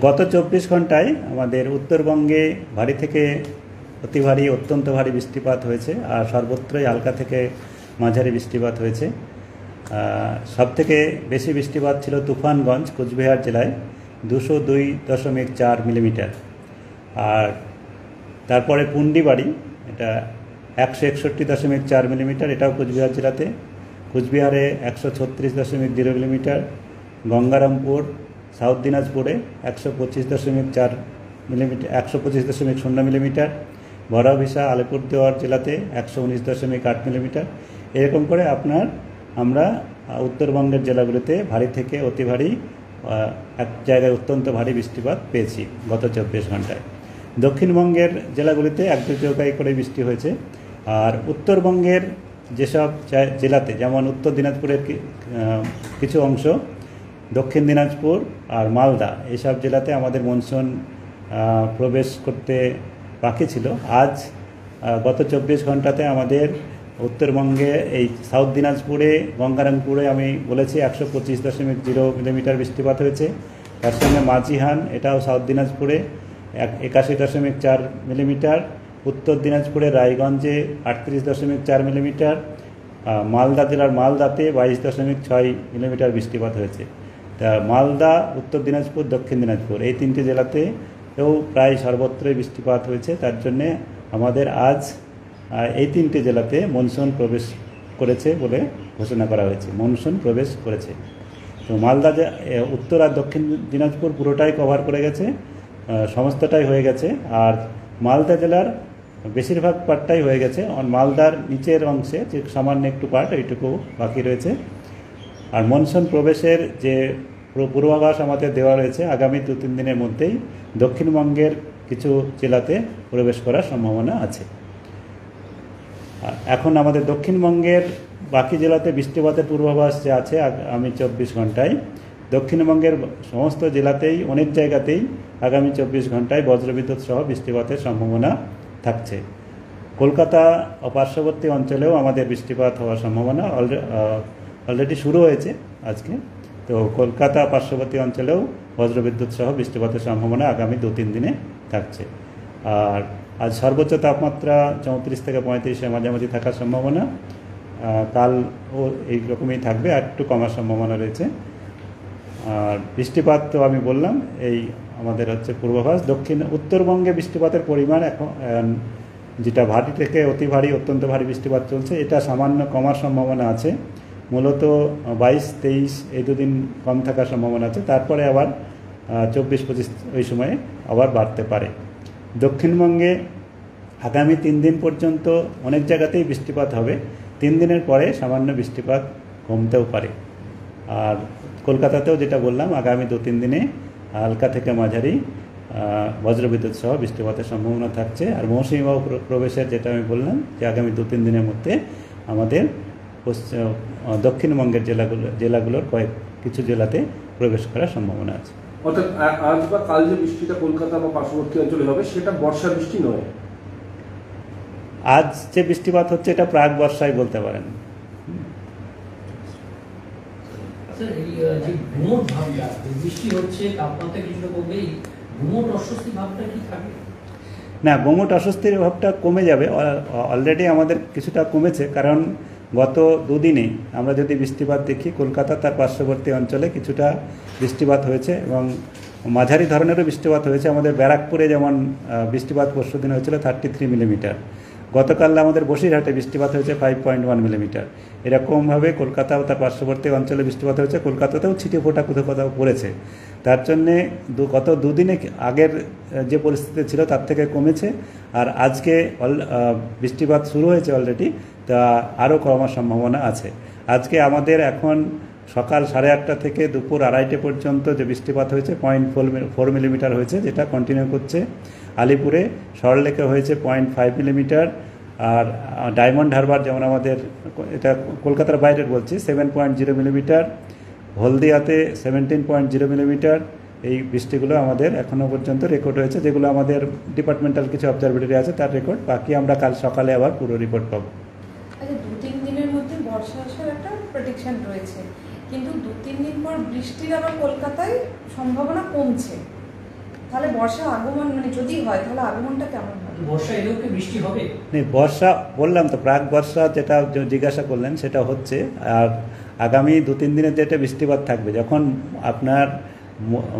গত 24 ঘন্টায় আমাদের উত্তরবঙ্গে ভারী থেকে অতি ভারী অত্যন্ত ভারী বৃষ্টিপাত হয়েছে, আর সর্বত্রই হালকা থেকে মাঝারি বৃষ্টিপাত হয়েছে। সবথেকে বেশি বৃষ্টিপাত ছিল তুফানগঞ্জ কোচবিহার জেলায় 202.4 মিলিমিটার, আর তারপরে পুন্ডিবাড়ি এটা 161.4 মিলিমিটার, এটাও কোচবিহার জেলাতে। কোচবিহারে 136.0 মিলিমিটার, গঙ্গারামপুর সাউথ দিনাজপুরে 125.4 মিলিমিটার 125.0 মিলিমিটার, বড়াভিসা আলিপুরদুয়ার জেলাতে 119.8 মিলিমিটার। এরকম করে আমরা উত্তরবঙ্গের জেলাগুলিতে ভারী থেকে অতি ভারী, এক জায়গায় অত্যন্ত ভারী বৃষ্টিপাত পেয়েছি গত 24 ঘন্টায়। দক্ষিণবঙ্গের জেলাগুলিতে এক দু জায়গায় করে বৃষ্টি হয়েছে। আর উত্তরবঙ্গের যেসব জেলাতে, যেমন উত্তর দিনাজপুরের কিছু অংশ, দক্ষিণ দিনাজপুর আর মালদা, এইসব জেলাতে আমাদের মনসুন প্রবেশ করতে বাকি ছিল। আজ গত 24 ঘন্টাতে আমাদের উত্তরবঙ্গে এই সাউথ দিনাজপুরে গঙ্গারামপুরে আমি বলেছি 125.0 মিলিমিটার বৃষ্টিপাত হয়েছে। তার সঙ্গে মাঝিহান, এটাও সাউথ দিনাজপুরে 81.4 মিলিমিটার, উত্তর দিনাজপুরে রায়গঞ্জে 38.4 মিলিমিটার, মালদা জেলার মালদাতে 22.6 মিলিমিটার বৃষ্টিপাত হয়েছে। তা মালদা, উত্তর দিনাজপুর, দক্ষিণ দিনাজপুর এই তিনটি জেলাতেও প্রায় সর্বত্রই বৃষ্টিপাত হয়েছে। তার জন্যে আমাদের আজ এই তিনটি জেলাতে মনসুন প্রবেশ করেছে বলে ঘোষণা করা হয়েছে। মনসুন প্রবেশ করেছে। তো মালদা, উত্তর আর দক্ষিণ দিনাজপুর পুরোটাই কভার করে গেছে, সমস্তটাই হয়ে গেছে। আর মালদা জেলার বেশিরভাগ পার্টটাই হয়ে গেছে। মালদার নিচের অংশে যে সামান্য একটু পার্ট, এইটুকু বাকি রয়েছে। আর মনসুন প্রবেশের যে পূর্বাভাস আমাদের দেওয়া রয়েছে, আগামী 2-3 দিনের মধ্যেই দক্ষিণবঙ্গের কিছু জেলাতে প্রবেশ করার সম্ভাবনা আছে। এখন আমাদের দক্ষিণবঙ্গের বাকি জেলাতে বৃষ্টিপাতের পূর্বাভাস যে আছে আগামী 24 ঘন্টায়, দক্ষিণবঙ্গের সমস্ত জেলাতেই অনেক জায়গাতেই আগামী 24 ঘন্টায় বজ্রবিদ্যুৎ সহ বৃষ্টিপাতের সম্ভাবনা থাকছে। কলকাতা ও পার্শ্ববর্তী অঞ্চলেও আমাদের বৃষ্টিপাত হওয়ার সম্ভাবনা অলরেডি শুরু হয়েছে আজকে। তো কলকাতা পার্শ্ববর্তী অঞ্চলেও বজ্রবিদ্যুৎ সহ বৃষ্টিপাতের সম্ভাবনা আগামী 2-3 দিনে থাকছে। আর আজ সর্বোচ্চ তাপমাত্রা 34 থেকে 35-এর মাঝামাঝি থাকার সম্ভাবনা। কালও এইরকমই থাকবে, আর একটু কমার সম্ভাবনা রয়েছে। আর বৃষ্টিপাত তো আমি বললাম, এই আমাদের হচ্ছে পূর্বাভাস। উত্তরবঙ্গে বৃষ্টিপাতের পরিমাণ এখন যেটা ভারী থেকে অতি ভারী অত্যন্ত ভারী বৃষ্টিপাত চলছে, এটা সামান্য কমার সম্ভাবনা আছে। মূলত 22-23 এই দুদিন কম থাকার সম্ভাবনা আছে, তারপরে আবার 24-25 ওই সময়ে আবার বাড়তে পারে। দক্ষিণবঙ্গে আগামী 3 দিন পর্যন্ত অনেক জায়গাতেই বৃষ্টিপাত হবে। 3 দিনের পরে সামান্য বৃষ্টিপাত কমতেও পারে। আর কলকাতাতেও যেটা বললাম, আগামী 2-3 দিনে হালকা থেকে মাঝারি বজ্রবিদ্যুৎ সহ বৃষ্টিপাতের সম্ভাবনা থাকছে। আর মৌসুমী বায়ু প্রবেশের যেটা আমি বললাম, যে আগামী 2-3 দিনের মধ্যে আমাদের দক্ষিণবঙ্গের জেলাগুলোর কিছু জেলাতে প্রবেশ করার সম্ভাবনা আছে। অর্থাৎ আজ বা কাল যে বৃষ্টিটা কলকাতা বা পার্শ্ববর্তী অঞ্চলে হবে, সেটা বর্ষা বৃষ্টি নয়। আজ যে বৃষ্টিপাত হচ্ছে এটা প্রাক বর্ষায় বলতে পারেন। না, গুমোট অস্বস্তির ভাবটা কমে যাবে। অলরেডি আমাদের কিছুটা কমেছে, কারণ গত 2 দিনে আমরা যদি বৃষ্টিপাত দেখি, কলকাতা তার পার্শ্ববর্তী অঞ্চলে কিছুটা বৃষ্টিপাত হয়েছে এবং মাঝারি ধরনেরও বৃষ্টিপাত হয়েছে। আমাদের ব্যারাকপুরে যেমন বৃষ্টিপাত পরশু দিন হয়েছিল 33 মিলিমিটার। গতকাল আমাদের বসিরহাটে বৃষ্টিপাত হয়েছে 5.1 মিলিমিটার। এরকমভাবে কলকাতা ও তার পার্শ্ববর্তী অঞ্চলে বৃষ্টিপাত হয়েছে। কলকাতাতেও ছিটে ফোটা কোথাও পড়েছে। তার জন্যে গত 2 দিনে আগের যে পরিস্থিতি ছিল তার থেকে কমেছে। আর আজকে বৃষ্টিপাত শুরু হয়েছে অলরেডি, তা আরও কমার সম্ভাবনা আছে। আজকে আমাদের এখন সকাল 8:30 থেকে দুপুর 2:30 পর্যন্ত যে বৃষ্টিপাত হয়েছে 0.4 মিলিমিটার হয়েছে, যেটা কন্টিনিউ করছে। আলিপুরে, সরলেকে হয়েছে 0.5 মিলিমিটার। আর ডায়মন্ড হারবার, যেমন আমাদের এটা কলকাতার বাইরের বলছি, 7.0 মিলিমিটার। হলদিয়াতে 17.0 মিলিমিটার। এই বৃষ্টিগুলো আমাদের এখনও পর্যন্ত রেকর্ড হয়েছে, যেগুলো আমাদের ডিপার্টমেন্টাল কিছু অবজারভেটরি আছে তার রেকর্ড। বাকি আমরা কাল সকালে আবার পুরো রিপোর্ট পাবো। আচ্ছা, 2-3 দিনের মধ্যে বর্ষা আসার একটা প্রেডিকশন রয়েছে, কিন্তু 2-3 দিন পর বৃষ্টির আবার কলকাতায় সম্ভাবনা কমছে। তাহলে বর্ষা আগমন মানে যদি হয় তাহলে আগমনটা কেমন হবে? বর্ষা এলেও কি বৃষ্টি হবে? বর্ষা বললাম তো, প্রাক বর্ষা যেটা জিজ্ঞাসা করলেন সেটা হচ্ছে। আর আগামী 2-3 দিনের যেটা বৃষ্টিপাত থাকবে, যখন আপনার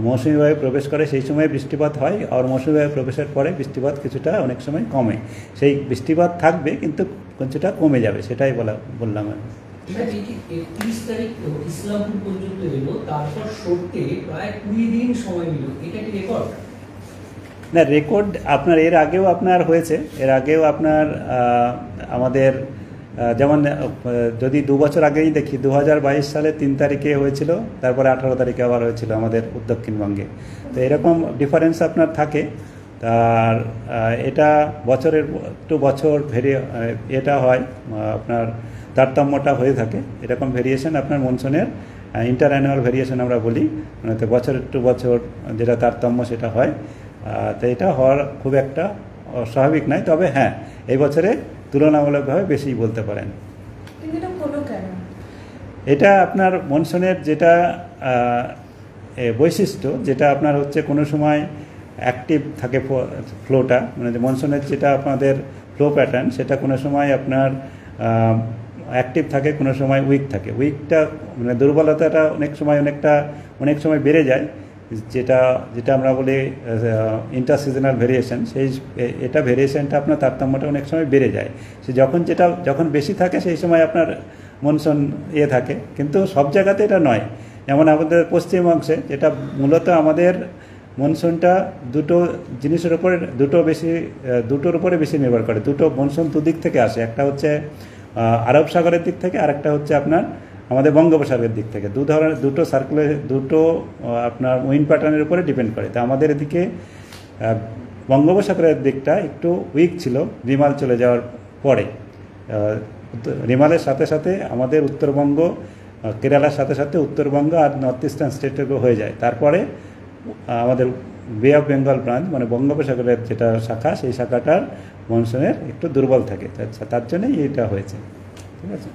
মৌসুমী বায়ু প্রবেশ করে সেই সময় বৃষ্টিপাত হয়, আর মৌসুমী বায়ু প্রবেশের পরে বৃষ্টিপাত কিছুটা অনেক সময় কমে। সেই বৃষ্টিপাত থাকবে কিন্তু কিছুটা কমে যাবে, সেটাই বললাম আমি। ঠিক আছে, এই যে 31 তারিখ ইসলামপুর পর্যন্ত এলো, তারপর সরতে প্রায় 20 দিন সময় নিল, এটা কি রেকর্ড? না, রেকর্ড আপনার এর আগেও আপনার হয়েছে। এর আগেও আপনার আমাদের যেমন যদি 2 বছর আগেই দেখি, 2022 সালে 3 তারিখে হয়েছিল, তারপরে 18 তারিখে আবার হয়েছিল আমাদের দক্ষিণবঙ্গে। তো এরকম ডিফারেন্স আপনার থাকে। আর এটা বছরের টু বছর এটা হয়, আপনার তারতম্যটা হয়ে থাকে। এরকম ভেরিয়েশন আপনার মনসুনের ইন্টার অ্যানুয়াল ভেরিয়েশন আমরা বলি, মানে তো বছরের টু বছর যেটা তারতম্য সেটা হয়। তো এটা হওয়ার খুব একটা স্বাভাবিক নয়, তবে হ্যাঁ এই বছরে তুলনামূলকভাবে বেশি বলতে পারেন। কিন্তু এটা হলো কেন? এটা আপনার মনসুনের যেটা বৈশিষ্ট্য, যেটা আপনার হচ্ছে কোনো সময় অ্যাক্টিভ থাকে ফ্লোটা, মানে মনসুনের যেটা আপনাদের ফ্লো প্যাটার্ন, সেটা কোনো সময় আপনার অ্যাক্টিভ থাকে, কোনো সময় উইক থাকে। উইকটা মানে দুর্বলতাটা অনেক সময় বেড়ে যায়, যেটা আমরা বলি ইন্টার সিজনাল ভেরিয়েশন। এটা ভেরিয়েশনটা আপনার তারতম্যটা অনেক সময় বেড়ে যায়। যখন বেশি থাকে সেই সময় আপনার মনসুন থাকে, কিন্তু সব জায়গাতে এটা নয়। যেমন আমাদের পশ্চিম অংশে যেটা মূলত আমাদের মনসুনটা দুটোর উপরে বেশি নির্ভর করে। দুটো মনসুন দুদিক থেকে আসে, একটা হচ্ছে আরব সাগরের দিক থেকে, আর একটা হচ্ছে আপনার আমাদের বঙ্গোপসাগরের দিক থেকে। দুটো আপনার উইন্ড প্যাটার্নের উপরে ডিপেন্ড করে। তো আমাদের এদিকে বঙ্গোপসাগরের দিকটা একটু উইক ছিল রিমাল চলে যাওয়ার পরে। রিমালের সাথে সাথে আমাদের উত্তরবঙ্গ, কেরালার সাথে সাথে উত্তরবঙ্গ আর নর্থ ইস্টার্ন স্টেটও হয়ে যায়। তারপরে আমাদের বে অফ বেঙ্গল ব্রাঞ্চ, মানে বঙ্গোপসাগরের যেটা শাখা, সেই শাখাটার মনসুনের একটু দুর্বল থাকে। তার জন্যই এটা হয়েছে। ঠিক আছে।